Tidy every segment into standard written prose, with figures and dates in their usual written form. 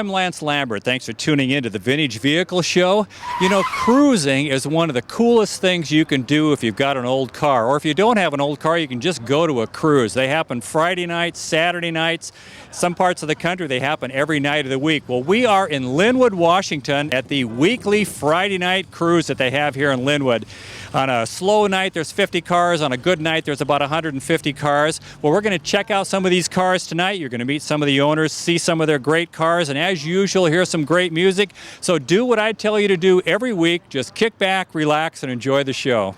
I'm Lance Lambert. Thanks for tuning in to the Vintage Vehicle Show. You know, cruising is one of the coolest things you can do if you've got an old car. Or if you don't have an old car, you can just go to a cruise. They happen Friday nights, Saturday nights. Some parts of the country, they happen every night of the week. Well, we are in Lynnwood, Washington at the weekly Friday night cruise that they have here in Lynnwood. On a slow night, there's 50 cars. On a good night, there's about 150 cars. Well, we're going to check out some of these cars tonight. You're going to meet some of the owners, see some of their great cars, and as usual, hear some great music. So do what I tell you to do every week. Just kick back, relax, and enjoy the show.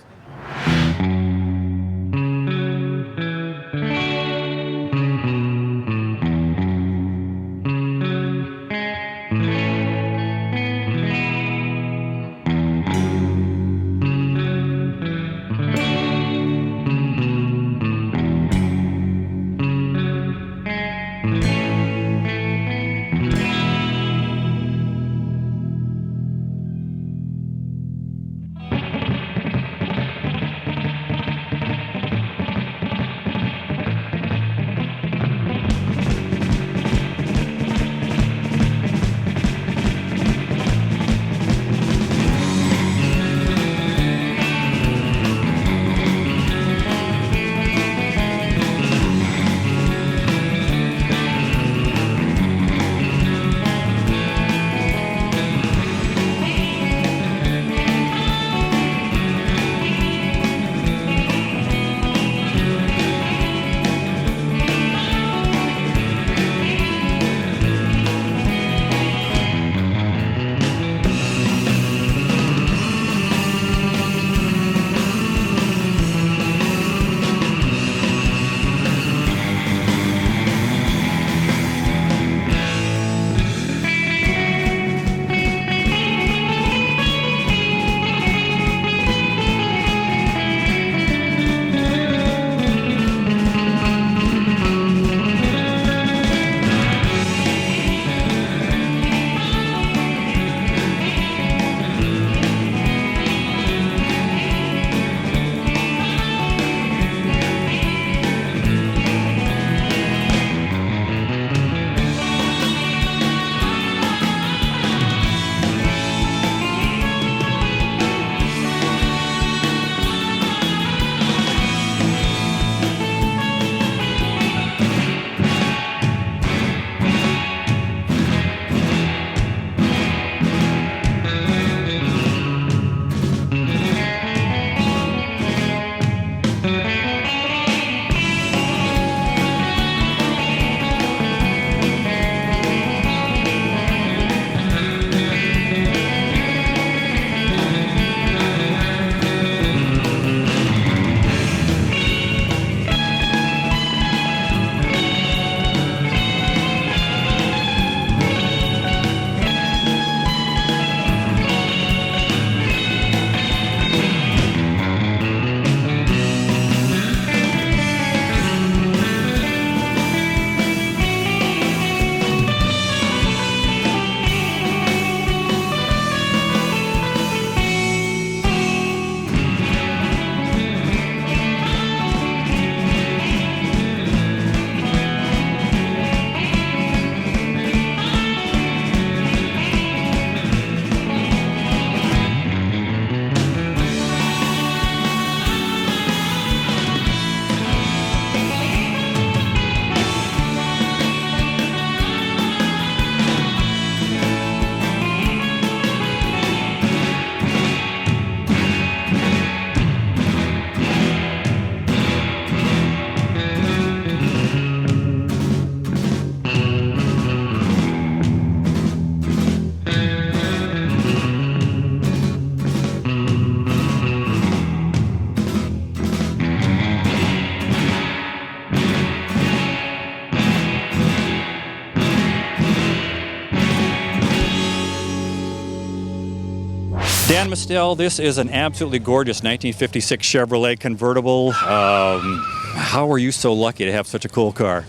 Dan Mostel, this is an absolutely gorgeous 1956 Chevrolet Convertible. How were you so lucky to have such a cool car?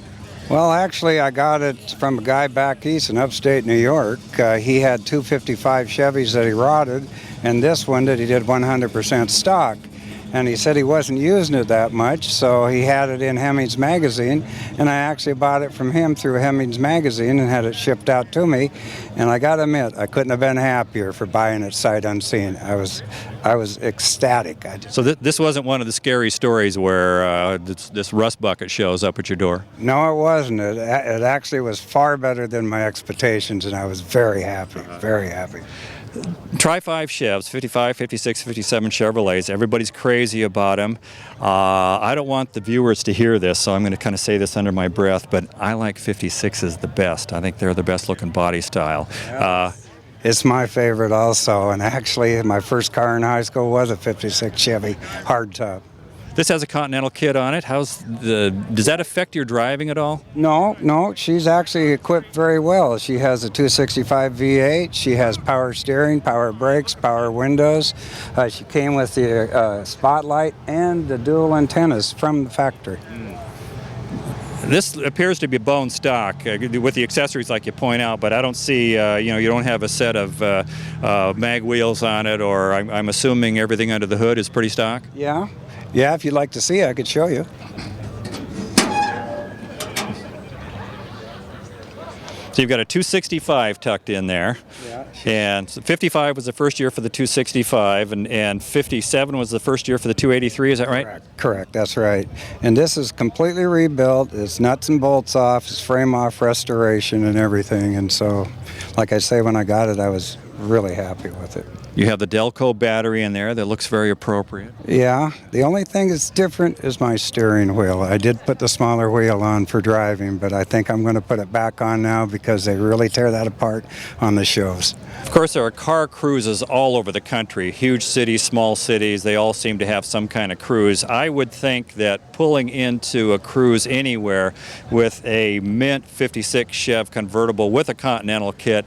Well, actually, I got it from a guy back east in upstate New York. He had 255 Chevys that he rotted, and this one that he did 100% stock. and he said he wasn't using it that much, so he had it in Hemmings Magazine, and I actually bought it from him through Hemmings Magazine and had it shipped out to me. And I got to admit, I couldn't have been happier for buying it sight unseen. I was ecstatic. So this wasn't one of the scary stories where this rust bucket shows up at your door? No, it wasn't. It actually was far better than my expectations, and I was very happy, very happy. Try 5 Chevs, 55, 56, 57 Chevrolets. Everybody's crazy about them. I don't want the viewers to hear this, so I'm going to kind of say this under my breath, but I like 56s the best. I think they're the best looking body style. It's my favorite also, and actually my first car in high school was a 56 Chevy hardtop. This has a Continental kit on it. Does that affect your driving at all? No, she's actually equipped very well. She has a 265 V8. She has power steering, power brakes, power windows. She came with the spotlight and the dual antennas from the factory. This appears to be bone stock with the accessories like you point out, but I don't see, you don't have a set of mag wheels on it, or I'm assuming everything under the hood is pretty stock? Yeah, if you'd like to see, I could show you. So you've got a 265 tucked in there. Yeah. And 55 was the first year for the 265, and 57 was the first year for the 283, is that right? Correct, that's right. And this is completely rebuilt. It's nuts and bolts off, it's frame off restoration and everything. And so, like I say, when I got it, I was really happy with it. You have the Delco battery in there that looks very appropriate. Yeah, the only thing that's different is my steering wheel. I did put the smaller wheel on for driving, but I think I'm going to put it back on now because they really tear that apart on the shows. Of course, there are car cruises all over the country. Huge cities, small cities, they all seem to have some kind of cruise. I would think that pulling into a cruise anywhere with a mint 56 Chev convertible with a Continental kit,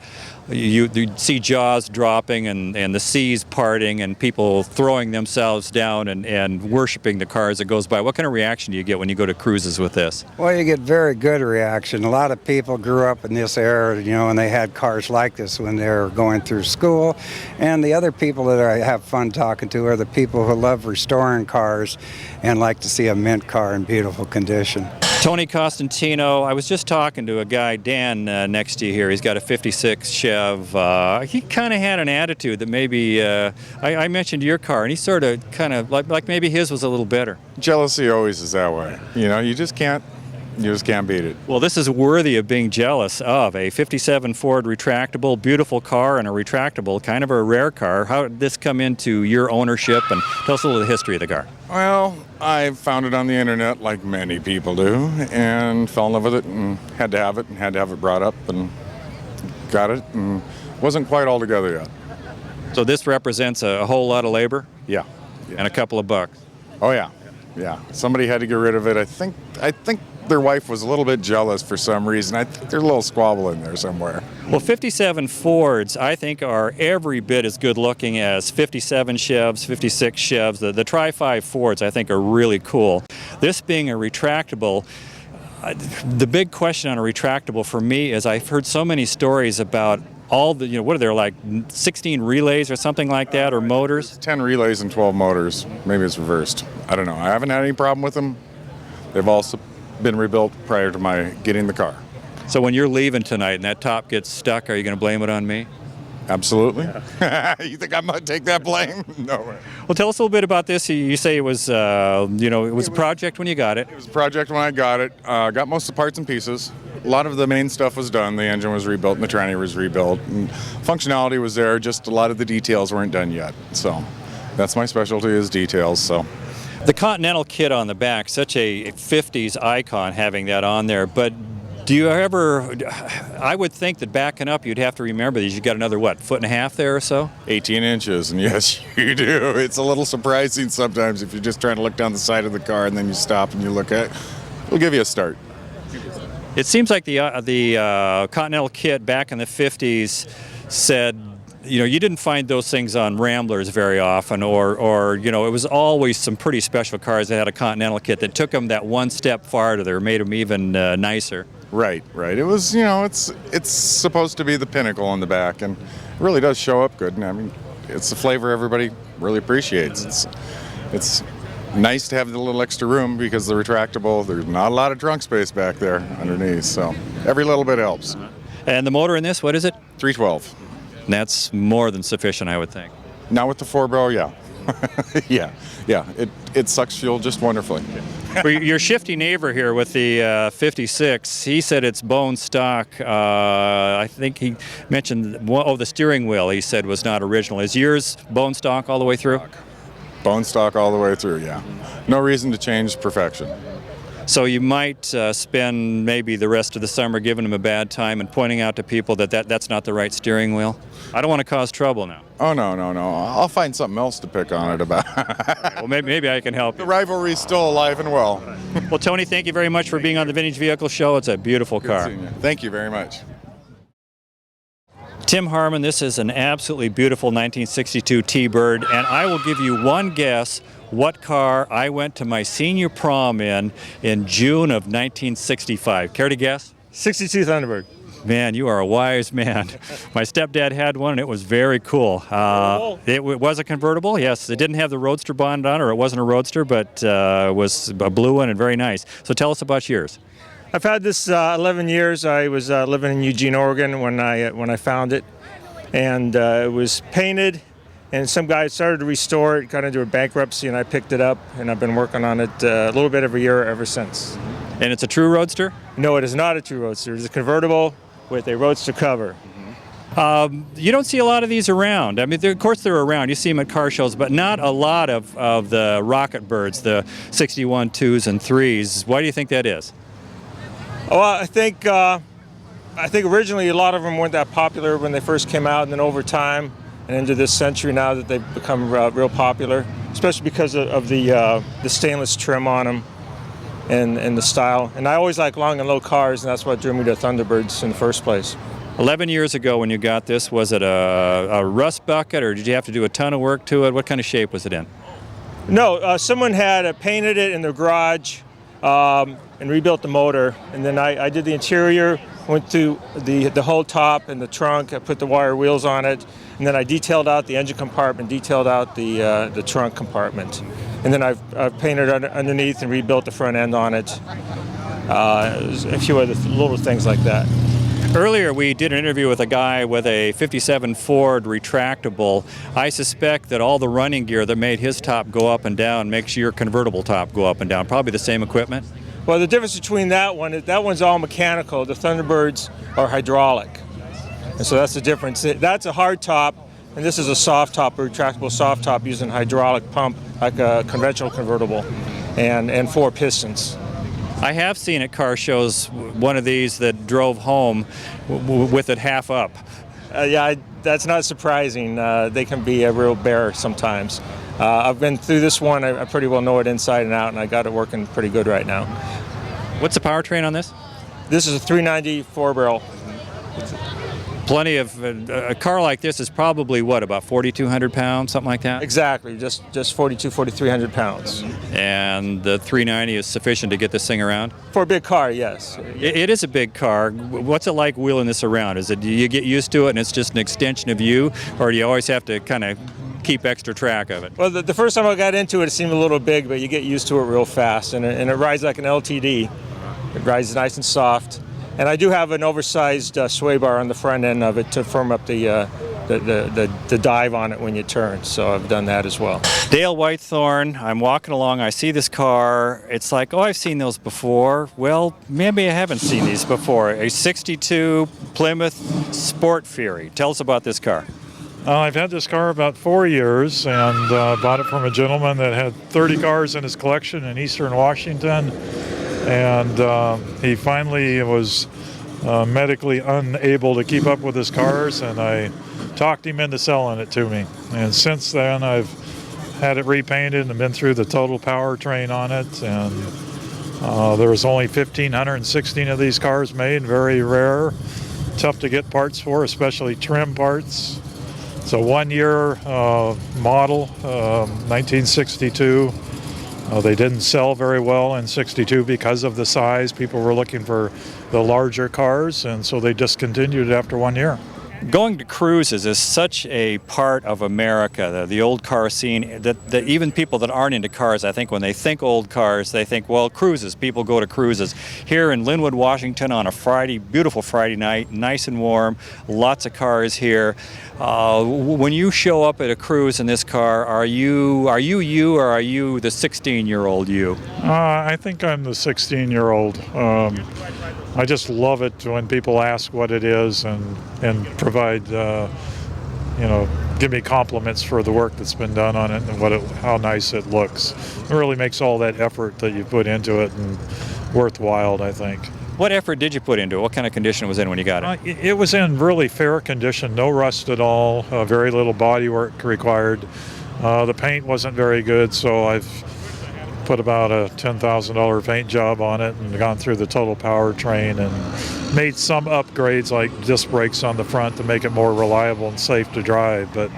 you'd see jaws dropping and the seas parting and people throwing themselves down and worshiping the car as it goes by. What kind of reaction do you get when you go to cruises with this? Well, you get very good reaction. A lot of people grew up in this era, and they had cars like this when they were going through school. And the other people that I have fun talking to are the people who love restoring cars and like to see a mint car in beautiful condition. Tony Costantino, I was just talking to a guy, Dan, next to you here. He's got a 56 Chev. He kind of had an attitude that maybe, I mentioned your car, and he sort of kind of, like maybe his was a little better. Jealousy always is that way. You just can't beat it. Well, this is worthy of being jealous of. A 57 Ford retractable, beautiful car, and a retractable, kind of a rare car. How did this come into your ownership, and tell us a little of the history of the car? Well, I found it on the internet like many people do and fell in love with it and had to have it brought up and got it and wasn't quite all together yet. So this represents a whole lot of labor? Yeah. And a couple of bucks? Oh yeah. Somebody had to get rid of it. I think their wife was a little bit jealous for some reason. I think there's a little squabble in there somewhere. Well, 57 Fords, I think, are every bit as good looking as 57 Chevs, 56 Chevs. The Tri-5 Fords, I think, are really cool. This being a retractable, the big question on a retractable for me is I've heard so many stories about all the, what are there, like 16 relays or something like that, or motors? 10 relays and 12 motors. Maybe it's reversed. I don't know. I haven't had any problem with them. They've also been rebuilt prior to my getting the car. So when you're leaving tonight and that top gets stuck, are you going to blame it on me? Absolutely. Yeah. You think I'm going to take that blame? No way. Well, tell us a little bit about this. You say it was, it was a project when you got it. It was a project when I got it. Got most of the parts and pieces. A lot of the main stuff was done. The engine was rebuilt and the tranny was rebuilt. And functionality was there, just a lot of the details weren't done yet. So that's my specialty, is details. So the Continental kit on the back, such a 50s icon having that on there, but do you ever, I would think that backing up you'd have to remember these. You got another, foot and a half there or so? 18 inches, and yes, you do. It's a little surprising sometimes if you're just trying to look down the side of the car and then you stop and you look at it. It'll give you a start. It seems like the Continental kit back in the 50s said, you didn't find those things on Ramblers very often, or it was always some pretty special cars that had a Continental kit that took them that one step farther, made them even nicer. Right. It was, it's supposed to be the pinnacle on the back, and it really does show up good. And I mean, it's the flavor everybody really appreciates. It's Nice to have the little extra room because the retractable, there's not a lot of trunk space back there underneath, so every little bit helps. And the motor in this, what is it? 312. And that's more than sufficient, I would think. Now with the 4-barrel, yeah. yeah, it sucks fuel just wonderfully. Well, your shifty neighbor here with the 56, he said it's bone stock. I think he mentioned, the steering wheel he said was not original. Is yours bone stock all the way through? Bone stock all the way through, yeah. No reason to change perfection. So you might spend maybe the rest of the summer giving them a bad time and pointing out to people that's not the right steering wheel? I don't want to cause trouble now. Oh, no. I'll find something else to pick on it about. Well, maybe I can help The you. rivalry's still alive and well. Well, Tony, thank you very much for being on the Vintage Vehicle Show. It's a beautiful Good car. seeing you. Thank you very much. Tim Harmon, this is an absolutely beautiful 1962 T-Bird, and I will give you one guess what car I went to my senior prom in June of 1965. Care to guess? 62 Thunderbird. Man, you are a wise man. My stepdad had one, and it was very cool. It was a convertible, yes. It didn't have the Roadster bond on it, or it wasn't a Roadster, but it was a blue one and very nice. So tell us about yours. I've had this 11 years. I was living in Eugene, Oregon when I found it, and it was painted. And some guy started to restore it, got into a bankruptcy, and I picked it up, and I've been working on it a little bit every year ever since. And it's a true Roadster? No, it is not a true Roadster. It's a convertible with a Roadster cover. You don't see a lot of these around. I mean, of course they're around. You see them at car shows, but not a lot of the Rocket Birds, the 61 2s and 3s. Why do you think that is? Well, I think originally a lot of them weren't that popular when they first came out, and then over time and into this century now that they've become real popular, especially because of the stainless trim on them and the style. And I always like long and low cars, and that's what drew me to Thunderbirds in the first place. 11 years ago when you got this, was it a rust bucket, or did you have to do a ton of work to it? What kind of shape was it in? No, someone had painted it in their garage and rebuilt the motor, and then I did the interior, went through the whole top and the trunk. I put the wire wheels on it, and then I detailed out the engine compartment, detailed out the trunk compartment, and then I've painted underneath and rebuilt the front end on it. A few other little things like that. Earlier we did an interview with a guy with a 57 Ford retractable. I suspect that all the running gear that made his top go up and down makes your convertible top go up and down. Probably the same equipment? Well, the difference between that one's all mechanical. The Thunderbirds are hydraulic. And so that's the difference. That's a hard top, and this is a soft top, a retractable soft top using hydraulic pump like a conventional convertible, and 4 pistons. I have seen at car shows one of these that drove home with it half up. That's not surprising. They can be a real bear sometimes. I've been through this one. I pretty well know it inside and out, and I got it working pretty good right now. What's the powertrain on this? This is a 390 4-barrel. Plenty of, a car like this is probably what, about 4,200 pounds, something like that? Exactly, just 4,300 pounds. And the 390 is sufficient to get this thing around? For a big car, yes. It is a big car. What's it like wheeling this around? Do you get used to it and it's just an extension of you, or do you always have to kind of keep extra track of it? Well, the first time I got into it, it seemed a little big, but you get used to it real fast, and it rides like an LTD. It rides nice and soft. And I do have an oversized sway bar on the front end of it to firm up the dive on it when you turn. So I've done that as well. Dale Whitethorn, I'm walking along, I see this car. It's like, oh, I've seen those before. Well, maybe I haven't seen these before. A 62 Plymouth Sport Fury. Tell us about this car. I've had this car about 4 years and bought it from a gentleman that had 30 cars in his collection in eastern Washington. And he finally was medically unable to keep up with his cars, and I talked him into selling it to me. And since then, I've had it repainted and been through the total powertrain on it. And there was only 1,516 of these cars made, very rare, tough to get parts for, especially trim parts. It's a 1-year model, 1962. They didn't sell very well in '62 because of the size. People were looking for the larger cars, and so they discontinued it after 1 year. Going to cruises is such a part of America, the old car scene, that even people that aren't into cars, I think when they think old cars, they think, well, cruises, people go to cruises. Here in Lynnwood, Washington on a Friday, beautiful Friday night, nice and warm, lots of cars here. When you show up at a cruise in this car, are you or are you the 16-year-old you? I think I'm the 16-year-old. I just love it when people ask what it is and provide, give me compliments for the work that's been done on it and how nice it looks. It really makes all that effort that you put into it and worthwhile, I think. What effort did you put into it? What kind of condition was it in when you got it? It was in really fair condition, no rust at all, very little body work required. The paint wasn't very good, so I've put about a $10,000 paint job on it and gone through the total powertrain and made some upgrades like disc brakes on the front to make it more reliable and safe to drive, but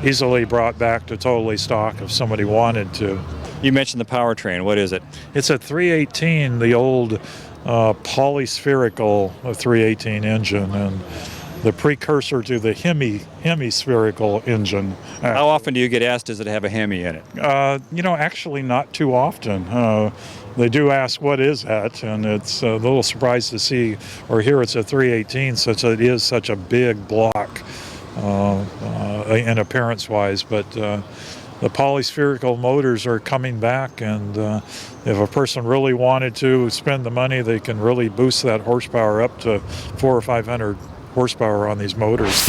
easily brought back to totally stock if somebody wanted to. You mentioned the powertrain. What is it? It's a 318, the old polyspherical 318 engine, and the precursor to the hemispherical engine. How often do you get asked, does it have a Hemi in it? Actually not too often. They do ask, what is that? And it's a little surprised to see or hear it's a 318 since it is such a big block in appearance-wise. But the polyspherical motors are coming back, and if a person really wanted to spend the money, they can really boost that horsepower up to 400 or 500 horsepower on these motors.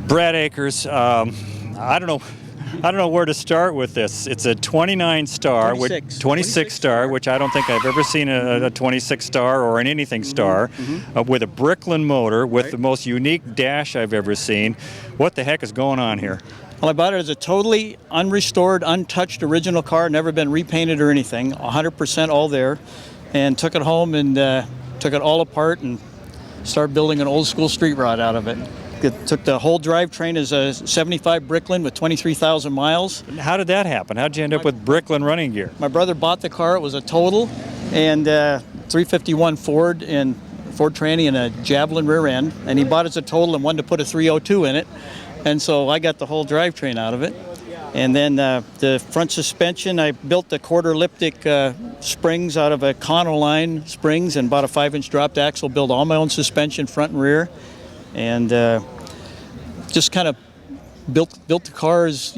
Brat Acres. I don't know where to start with this. It's a 29 star, 26 star, which I don't think I've ever seen a 26 star or an anything star, with a Bricklin motor, with the most unique dash I've ever seen. What the heck is going on here? Well, I bought it as a totally unrestored, untouched original car, never been repainted or anything, 100% all there, and took it home and took it all apart and started building an old school street rod out of it. It took the whole drivetrain as a 75 Bricklin with 23,000 miles. How did that happen? How did you end up with Bricklin running gear? My brother bought the car. It was a total, and 351 Ford and Ford tranny and a Javelin rear end, and he bought it as a total and wanted to put a 302 in it, and so I got the whole drivetrain out of it. And then the front suspension, I built the quarter elliptic springs out of a Conoline springs and bought a 5-inch dropped axle, built all my own suspension front and rear, and just kind of built the cars,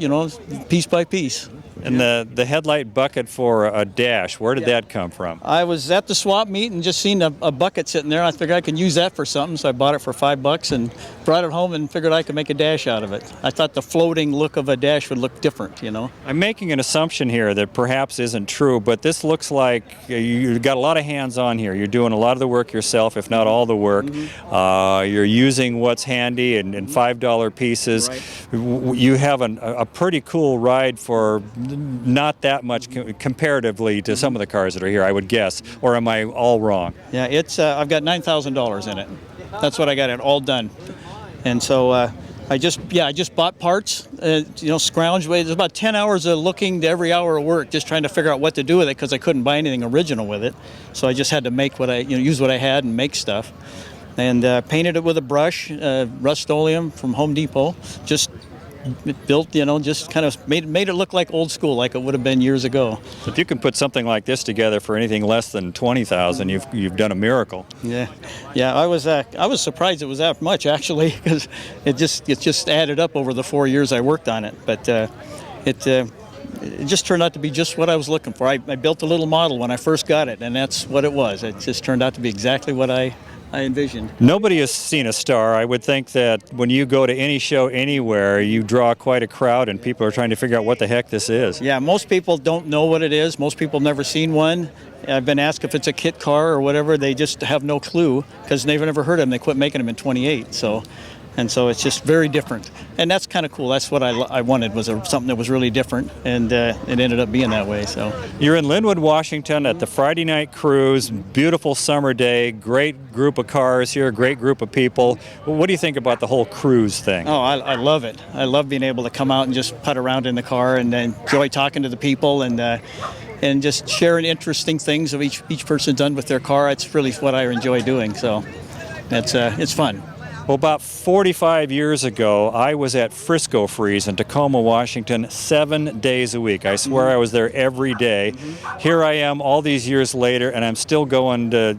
piece by piece. And the headlight bucket for a dash, where did that come from? I was at the swap meet and just seen a bucket sitting there. I figured I could use that for something, so I bought it for $5 and brought it home and figured I could make a dash out of it. I thought the floating look of a dash would look different, I'm making an assumption here that perhaps isn't true, but this looks like you've got a lot of hands-on here. You're doing a lot of the work yourself, if not all the work. You're using what's handy and $5 pieces. Right. You have a pretty cool ride for not that much comparatively to some of the cars that are here, I would guess, or am I all wrong? Yeah, it's I've got $9,000 in it. That's what I got it all done, and so I just bought parts, scrounged. It was about 10 hours of looking to every hour of work, just trying to figure out what to do with it because I couldn't buy anything original with it, so I just had to make use what I had and make stuff, and painted it with a brush, Rust-Oleum from Home Depot, just built, just kind of made it look like old school, like it would have been years ago. If you can put something like this together for anything less than $20,000, you've done a miracle. Yeah. I was surprised it was that much actually, because it just added up over the 4 years I worked on it. But it just turned out to be just what I was looking for. I built a little model when I first got it, and that's what it was. It just turned out to be exactly what I envisioned. Nobody has seen a star. I would think that when you go to any show anywhere, you draw quite a crowd and people are trying to figure out what the heck this is. Yeah, most people don't know what it is. Most people have never seen one. I've been asked if it's a kit car or whatever. They just have no clue because they've never heard of them. They quit making them in 28. So it's just very different. And that's kind of cool. That's what I wanted, was something that was really different, and it ended up being that way. So you're in Lynnwood, Washington at the Friday night cruise. Beautiful summer day, great group of cars here, great group of people. What do you think about the whole cruise thing? Oh, I love it. I love being able to come out and just putt around in the car and enjoy talking to the people and just sharing interesting things of each person's done with their car. It's really what I enjoy doing. So it's fun. Well, about 45 years ago, I was at Frisco Freeze in Tacoma, Washington, 7 days a week. I swear I was there every day. Here I am all these years later, and I'm still going to,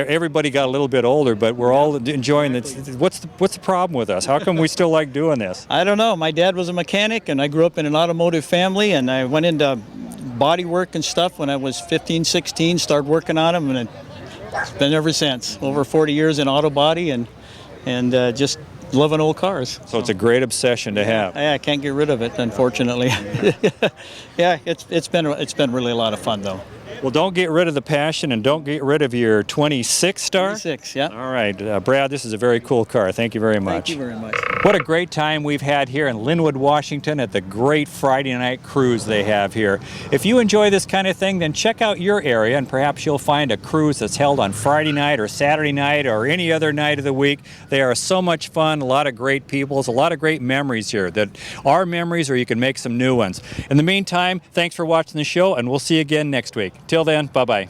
everybody got a little bit older, but we're all enjoying it. What's the problem with us? How come we still like doing this? I don't know. My dad was a mechanic, and I grew up in an automotive family, and I went into body work and stuff when I was 15, 16, started working on them, and it's been ever since. Over 40 years in auto body, and just loving old cars. So it's a great obsession to have. Yeah, I can't get rid of it, unfortunately. Yeah, it's been really a lot of fun, though. Well, don't get rid of the passion and don't get rid of your 26 star. 26, yeah. All right, Brad, this is a very cool car. Thank you very much. Thank you very much. What a great time we've had here in Lynnwood, Washington at the great Friday night cruise they have here. If you enjoy this kind of thing, then check out your area and perhaps you'll find a cruise that's held on Friday night or Saturday night or any other night of the week. They are so much fun, a lot of great people, a lot of great memories here that are memories, or you can make some new ones. In the meantime, thanks for watching the show and we'll see you again next week. Till then, bye-bye.